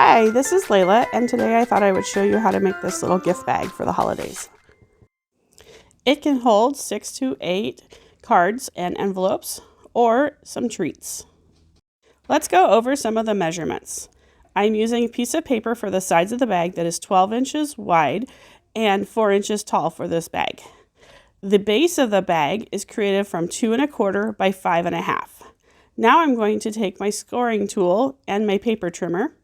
Hi, this is Layla, and today I thought I would show you how to make this little gift bag for the holidays. It can hold 6 to 8 cards and envelopes, or some treats. Let's go over some of the measurements. I'm using a piece of paper for the sides of the bag that is 12 inches wide and 4 inches tall for this bag. The base of the bag is created from 2 1/4 by 5 1/2. Now I'm going to take my scoring tool and my paper trimmer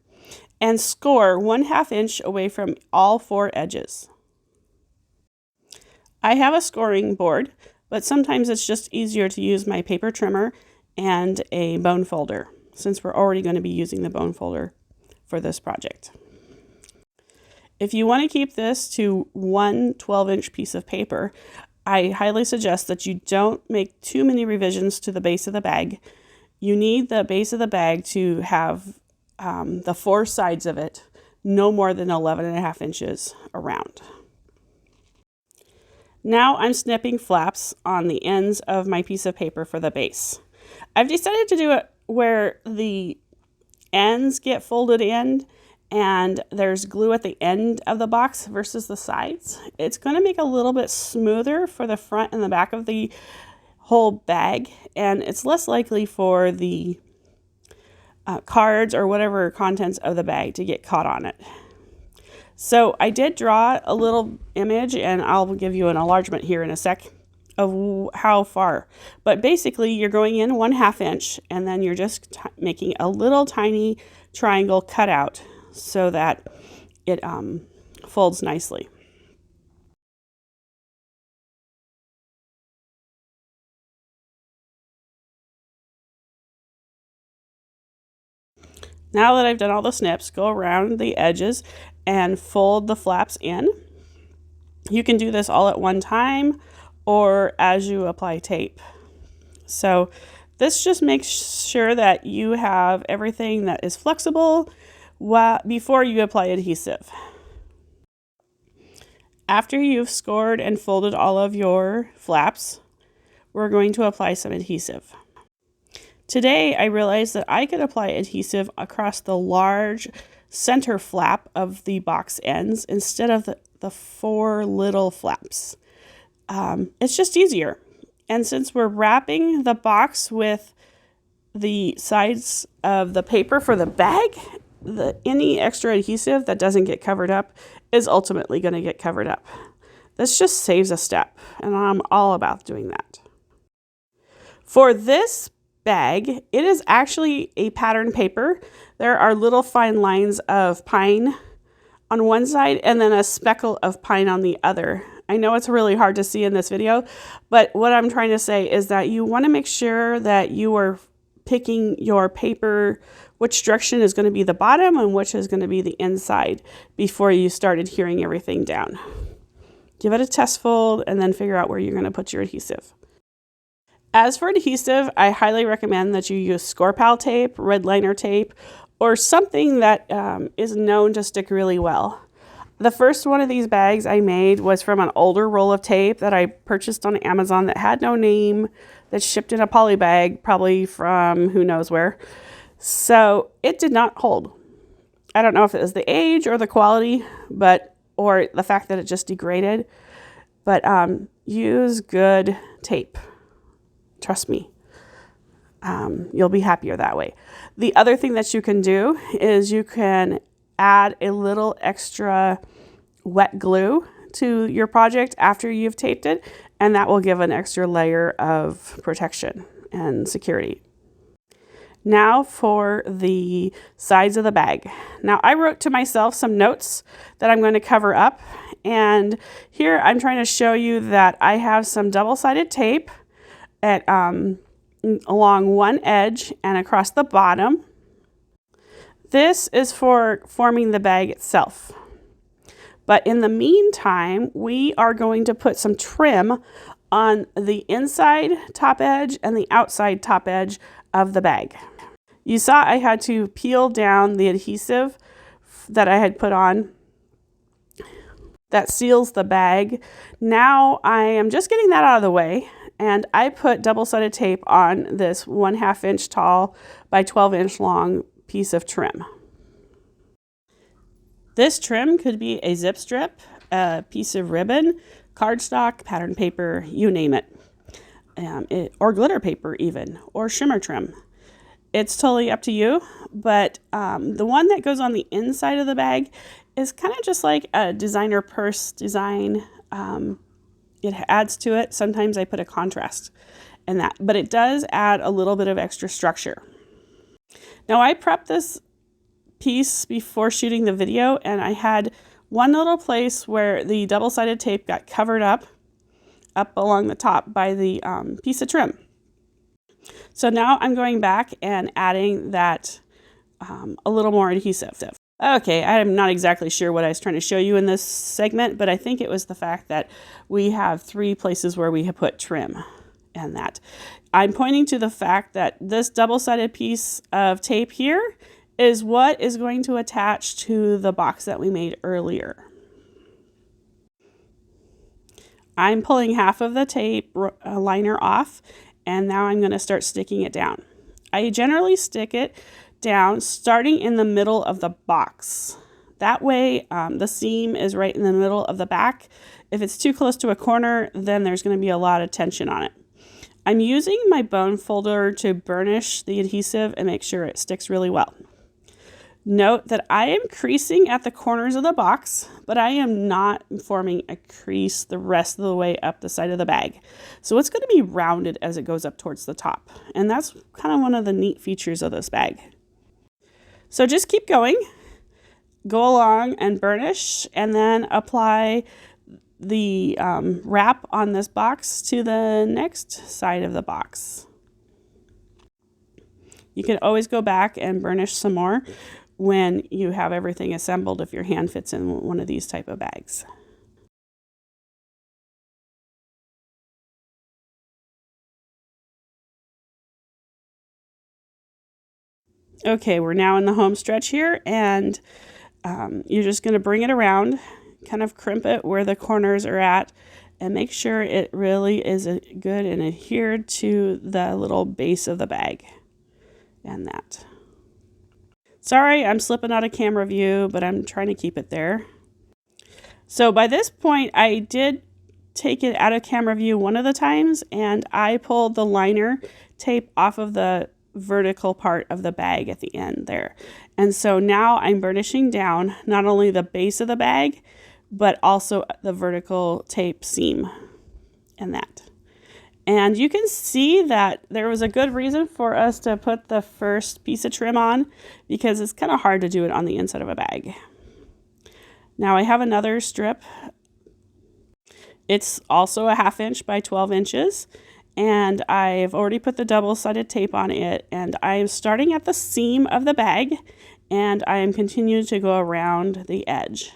and score 1/2 inch away from all 4 edges. I have a scoring board, but sometimes it's just easier to use my paper trimmer and a bone folder, since we're already going to be using the bone folder for this project. If you want to keep this to one 12-inch piece of paper, I highly suggest that you don't make too many revisions to the base of the bag. You need the base of the bag to have the 4 sides of it no more than 11 1/2 inches around. Now I'm snipping flaps on the ends of my piece of paper for the base. I've decided to do it where the ends get folded in and there's glue at the end of the box versus the sides. It's going to make a little bit smoother for the front and the back of the whole bag, and it's less likely for the cards or whatever contents of the bag to get caught on it. So I did draw a little image, and I'll give you an enlargement here in a sec of how far. But basically you're going in 1/2 inch, and then you're just making a little tiny triangle cutout so that it folds nicely. Now that I've done all the snips, go around the edges and fold the flaps in. You can do this all at one time or as you apply tape. So this just makes sure that you have everything that is flexible before you apply adhesive. After you've scored and folded all of your flaps, we're going to apply some adhesive. Today, I realized that I could apply adhesive across the large center flap of the box ends instead of the 4 little flaps. It's just easier. And since we're wrapping the box with the sides of the paper for the bag, any extra adhesive that doesn't get covered up is ultimately going to get covered up. This just saves a step, and I'm all about doing that. For this bag, it is actually a pattern paper. There are little fine lines of pine on one side and then a speckle of pine on the other. I know it's really hard to see in this video, but what I'm trying to say is that you want to make sure that you are picking your paper, which direction is going to be the bottom and which is going to be the inside before you start adhering everything down. Give it a test fold and then figure out where you're going to put your adhesive. As for adhesive, I highly recommend that you use Scor-Pal tape, red liner tape, or something that is known to stick really well. The first one of these bags I made was from an older roll of tape that I purchased on Amazon that had no name, that shipped in a poly bag, probably from who knows where. So it did not hold. I don't know if it was the age or the quality, or the fact that it just degraded, but use good tape. Trust me, you'll be happier that way. The other thing that you can do is you can add a little extra wet glue to your project after you've taped it, and that will give an extra layer of protection and security. Now for the sides of the bag. Now I wrote to myself some notes that I'm going to cover up, and here I'm trying to show you that I have some double-sided tape along one edge and across the bottom. This is for forming the bag itself. But in the meantime, we are going to put some trim on the inside top edge and the outside top edge of the bag. You saw I had to peel down the adhesive that I had put on that seals the bag. Now I am just getting that out of the way, and I put double-sided tape on this 1/2 inch tall by 12 inch long piece of trim. This trim could be a zip strip, a piece of ribbon, cardstock, pattern paper, you name it. Or glitter paper even, or shimmer trim. It's totally up to you, but the one that goes on the inside of the bag is kind of just like a designer purse design. It adds to it. Sometimes I put a contrast in that, but it does add a little bit of extra structure. Now I prepped this piece before shooting the video, and I had one little place where the double-sided tape got covered up along the top by the piece of trim. So now I'm going back and adding that a little more adhesive. Okay, I'm not exactly sure what I was trying to show you in this segment, but I think it was the fact that we have 3 places where we have put trim and that. I'm pointing to the fact that this double-sided piece of tape here is what is going to attach to the box that we made earlier. I'm pulling half of the tape liner off, and now I'm going to start sticking it down. I generally stick it down starting in the middle of the box. That way the seam is right in the middle of the back. If it's too close to a corner, then there's going to be a lot of tension on it. I'm using my bone folder to burnish the adhesive and make sure it sticks really well. Note that I am creasing at the corners of the box, but I am not forming a crease the rest of the way up the side of the bag. So it's going to be rounded as it goes up towards the top. And that's kind of one of the neat features of this bag. So just keep going, go along and burnish, and then apply the wrap on this box to the next side of the box. You can always go back and burnish some more when you have everything assembled if your hand fits in one of these type of bags. Okay, we're now in the home stretch here, and you're just going to bring it around, kind of crimp it where the corners are at, and make sure it really is good and adhered to the little base of the bag and that. Sorry, I'm slipping out of camera view, but I'm trying to keep it there. So by this point, I did take it out of camera view one of the times, and I pulled the liner tape off of the vertical part of the bag at the end there. And so now I'm burnishing down not only the base of the bag, but also the vertical tape seam and that. And you can see that there was a good reason for us to put the first piece of trim on, because it's kind of hard to do it on the inside of a bag. Now I have another strip. It's also a 1/2 inch by 12 inches. And I've already put the double-sided tape on it. And I am starting at the seam of the bag, and I am continuing to go around the edge.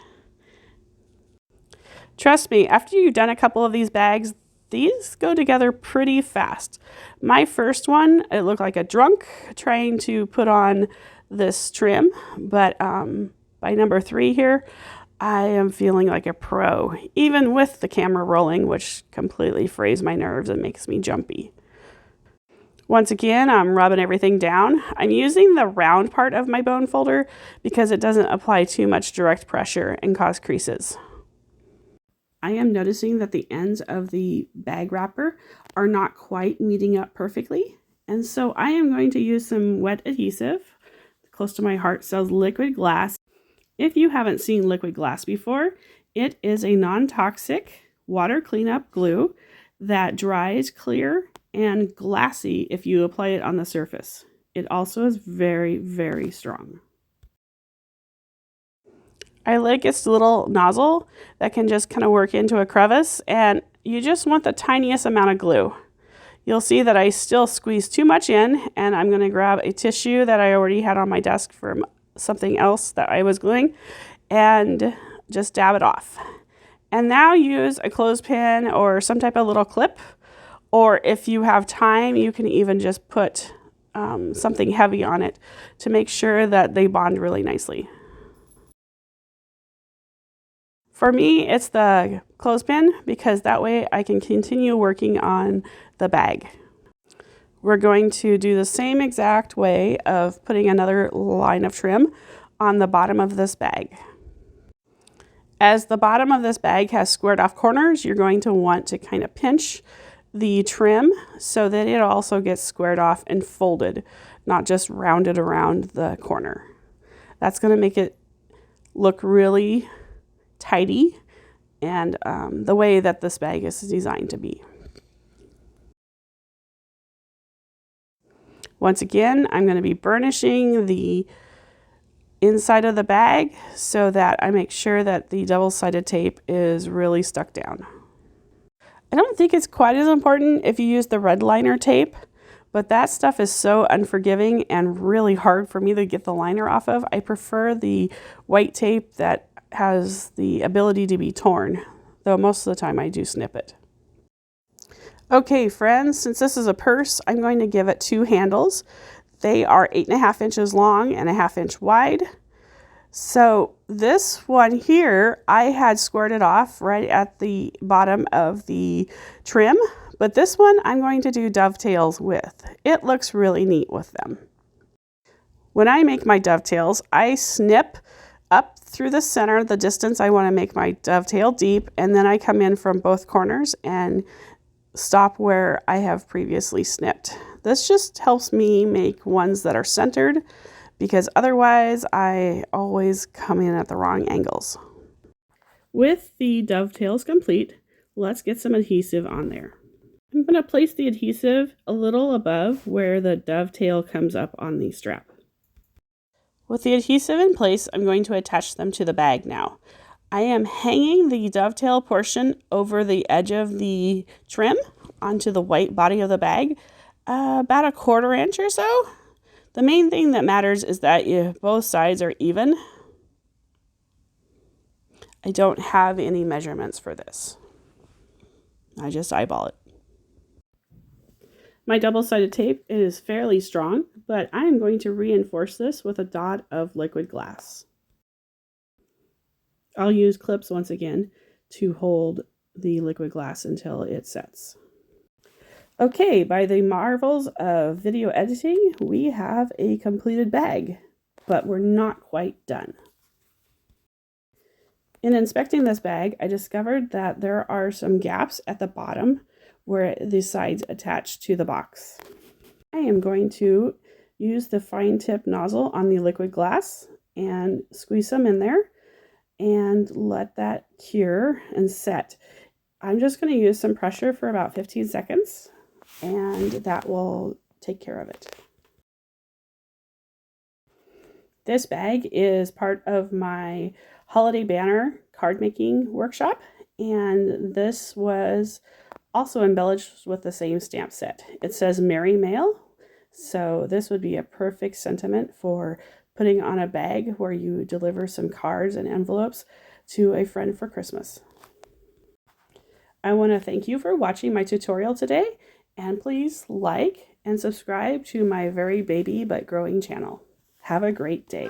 Trust me, after you've done a couple of these bags, these go together pretty fast. My first one, it looked like a drunk trying to put on this trim, but by number 3 here, I am feeling like a pro, even with the camera rolling, which completely frays my nerves and makes me jumpy. Once again, I'm rubbing everything down. I'm using the round part of my bone folder because it doesn't apply too much direct pressure and cause creases. I am noticing that the ends of the bag wrapper are not quite meeting up perfectly. And so I am going to use some wet adhesive. Close to my heart says Liquid Glass. If you haven't seen Liquid Glass before, it is a non-toxic water cleanup glue that dries clear and glassy if you apply it on the surface. It also is very, very strong. I like its little nozzle that can just kind of work into a crevice, and you just want the tiniest amount of glue. You'll see that I still squeeze too much in, and I'm going to grab a tissue that I already had on my desk from something else that I was gluing and just dab it off. And now use a clothespin or some type of little clip, or if you have time, you can even just put something heavy on it to make sure that they bond really nicely. For me, it's the clothespin because that way I can continue working on the bag. We're going to do the same exact way of putting another line of trim on the bottom of this bag. As the bottom of this bag has squared off corners, you're going to want to kind of pinch the trim so that it also gets squared off and folded, not just rounded around the corner. That's going to make it look really tidy and the way that this bag is designed to be. Once again, I'm going to be burnishing the inside of the bag so that I make sure that the double-sided tape is really stuck down. I don't think it's quite as important if you use the red liner tape, but that stuff is so unforgiving and really hard for me to get the liner off of. I prefer the white tape that has the ability to be torn, though most of the time I do snip it. Okay, friends, since this is a purse, I'm going to give it 2 handles. They are 8.5 inches long and 1/2 inch wide. So this one here, I had squared it off right at the bottom of the trim, but this one I'm going to do dovetails with. It looks really neat with them. When I make my dovetails, I snip up through the center, the distance I want to make my dovetail deep, and then I come in from both corners and stop where I have previously snipped. This just helps me make ones that are centered, because otherwise I always come in at the wrong angles. With the dovetails complete, let's get some adhesive on there. I'm going to place the adhesive a little above where the dovetail comes up on the strap. With the adhesive in place, I'm going to attach them to the bag now. I am hanging the dovetail portion over the edge of the trim onto the white body of the bag, about 1/4 inch or so. The main thing that matters is that both sides are even. I don't have any measurements for this. I just eyeball it. My double-sided tape is fairly strong, but I am going to reinforce this with a dot of liquid glass. I'll use clips once again to hold the liquid glass until it sets. Okay, by the marvels of video editing, we have a completed bag, but we're not quite done. In inspecting this bag, I discovered that there are some gaps at the bottom where the sides attach to the box. I am going to use the fine tip nozzle on the liquid glass and squeeze some in there and let that cure and set. I'm just going to use some pressure for about 15 seconds and that will take care of it. This bag is part of my holiday banner card making workshop, and this was also embellished with the same stamp set. It says Merry Mail, so this would be a perfect sentiment for putting on a bag where you deliver some cards and envelopes to a friend for Christmas. I want to thank you for watching my tutorial today, and please like and subscribe to my very baby but growing channel. Have a great day.